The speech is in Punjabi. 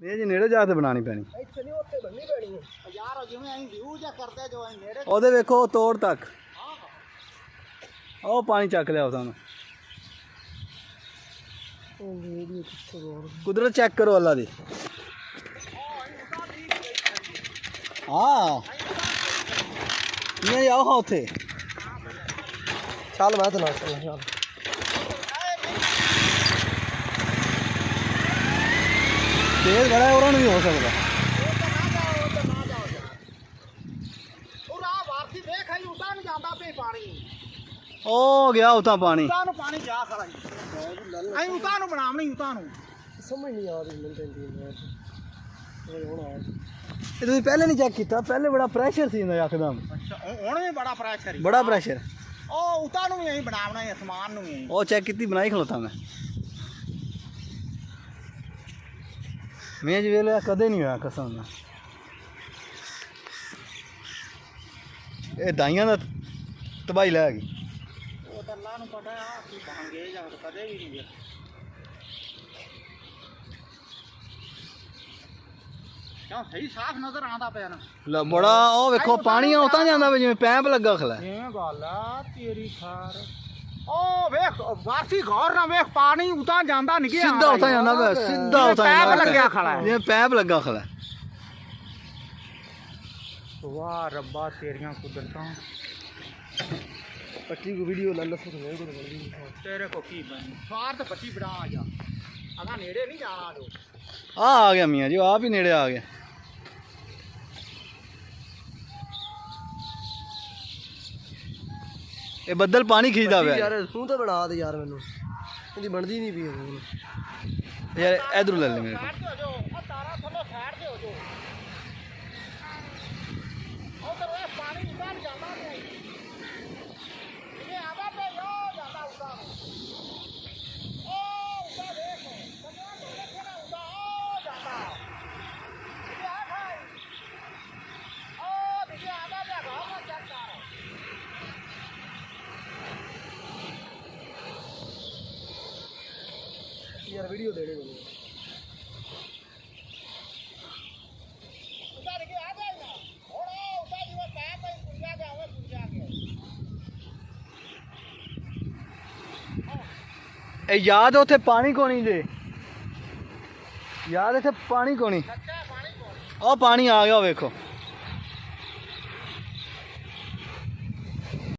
ਇਹ ਜੀ ਨੇੜੇ ਜਾ ਕੇ ਬਣਾਣੀ ਪੈਣੀ। ਇੱਥੇ ਨਹੀਂ ਉੱਥੇ ਬੰਨੀ ਪੈਣੀ ਹੈ ਯਾਰ। ਜਿਵੇਂ ਅਸੀਂ ਵਿਊ ਜਾਂ ਕਰਦੇ ਜੋ ਅਸੀਂ ਨੇੜੇ ਉਹਦੇ ਵੇਖੋ ਤੋੜ ਤੱਕ ਉਹ ਪਾਣੀ ਚੱਕ ਲਿਆ ਤੁਹਾਨੂੰ। ਕੁਦਰਤ ਚੈੱਕ ਕਰੋ ਅੱਲਾ ਦੀ। ਹਾਂ ਨਹੀਂ ਆਓ ਉੱਥੇ ਚੱਲ ਮੈਂ ਤੇ ਨਾਲ ਚੱਲ ਚੱਲ। ਤੇਜ਼ ਬੜਾ ਉਹਨਾਂ ਨੂੰ ਵੀ ਹੋ ਸਕਦਾ। ਉਹ ਗਿਆ ਉਤਾਂ ਪਾਣੀ। ਪਾਣੀ ਜਾ ਖੜਾ ਅਸੀਂ ਉਤਾਂ ਨੂੰ ਬਣਾਵਣੀ ਉਤਾਂ ਨੂੰ ਸਮਝ ਨਹੀਂ ਆ ਰਹੀ ਮੈਨੂੰ। ਇਹ ਤੁਸੀਂ ਪਹਿਲੇ ਨਹੀਂ ਚੈੱਕ ਕੀਤਾ? ਪਹਿਲੇ ਬੜਾ ਪ੍ਰੈਸ਼ਰ ਸੀ ਇਹਦਾ ਯਕਦਮ। ਅੱਛਾ ਹੁਣ ਵੀ ਬੜਾ ਪ੍ਰੈਸ਼ਰ। ਬੜਾ ਪ੍ਰੈਸ਼ਰ। ਉਹ ਉਤਾਂ ਨੂੰ ਵੀ ਅਸੀਂ ਬਣਾਵਣਾ ਹੈ ਅਸਮਾਨ ਨੂੰ ਵੀ। ਉਹ ਚੈੱਕ ਕੀਤੀ ਬਣਾਈ ਖਲੋਤਾ ਮੈਂ ਜੀ ਵੇਲੇ ਕਦੇ ਨਹੀਂ ਹੋਇਆ ਕਸਮ ਨਾਲ। ਇਹ ਦਾਈਆਂ ਦਾ ਤਬਾਹੀ ਲੈ ਗਈ। ਉਹ ਤਾਂ ਅੱਲਾ ਨੂੰ ਪਤਾ ਆ ਕਿ ਭਾਂਗੇ ਜਾਂ ਕਦੇ ਵੀ ਨਹੀਂ ਗਿਆ। ਕਿਉਂ ਸਹੀ ਸਾਫ਼ ਨਜ਼ਰ ਆਉਂਦਾ ਪਿਆ ਨਾ। ਲੈ ਬੜਾ ਉਹ ਵੇਖੋ ਪਾਣੀ ਉਤਾਂ ਜਾਂਦਾ ਵੇ ਜਿਵੇਂ ਪੈਪ ਲੱਗਾ ਖਲਾ। ਇਹ ਗੱਲ ਆ ਤੇਰੀ ਖਾਰ। ਉਹ ਵੇਖ ਵਾਰਸੀ ਗੌਰ ਨਾਲ ਵੇਖ ਪਾਣੀ ਉਤਾਂ ਜਾਂਦਾ ਨਹੀਂ ਗਿਆ। ਸਿੱਧਾ ਉਤਾਂ ਜਾਂਦਾ ਵੇ ਸਿੱਧਾ ਉਤਾਂ ਜਾਂਦਾ। ਪੈਪ ਲੱਗਿਆ ਖੜਾ ਜਿਵੇਂ ਪੈਪ ਲੱਗਾ ਖਲਾ। ਵਾਹ ਰੱਬਾ ਤੇਰੀਆਂ ਕੁਦਰਤਾਂ। ਪੱਟੀ ਕੋ ਵੀਡੀਓ ਲੈ ਲਓ ਤੇਰੇ ਕੋ ਕੀ ਬਣੀ ਸਾਰ ਤੇ ਪੱਟੀ ਬਣਾ ਆ ਜਾ। ਅਗਾ ਨੇੜੇ ਨਹੀਂ ਜਾਣਾ ਜੋ। ਆ ਗਿਆ ਮੀਆਂ ਜੀ ਆਪ ਹੀ ਨੇੜੇ ਆ ਗਿਆ। ਇਹ ਬੱਦਲ ਪਾਣੀ ਖਿੱਚਦਾ ਪਿਆ ਯਾਰ ਤੂੰ ਤਾਂ ਬਣਾ ਦੇ ਯਾਰ ਮੈਨੂੰ ਇਹਦੀ ਬਣਦੀ ਨਹੀਂ ਪਈ ਯਾਰ ਇਧਰੋਂ ਲੈ ਲੈ ਮੇਰੇ ਕੋਲ। ਤਾਰਾ ਥੱਲੇ ਸਾਈਡ ਤੇ ਹੋ ਜੋ। ਉਧਰ ਵੇ ਪਾਣੀ ਉਤਾਰ ਜਾਂਦਾ ਤੇ ਇਹ ਆਦਾ ਤੇ ਯੋ ਜਾਂਦਾ ਉਤਾਰ। ਉਹ ਉਤਾਰ ਦੇਖ ਕੰਨਾਂ ਤੋਂ ਦੇਖਣਾ ਉਤਾਰ ਜਾਂਦਾ। ਇਹ ਆ ਭਾਈ ਉਹ ਦੇਖਿਆ ਆਦਾ ਤੇ ਘਾਹ ਚੱਕ ਕਰ। यार वीडियो दे रहे उतार के आ जाए ना थोड़ा उतार जो पैप है पुलिया के आवे पुलिया के। ਇਹ ਯਾਦ ਉੱਥੇ ਪਾਣੀ ਕੋਣੀ ਜੇ ਯਾਦ ਇੱਥੇ ਪਾਣੀ ਕੋਣੀ। ਉਹ ਪਾਣੀ ਆ ਗਿਆ ਵੇਖੋ।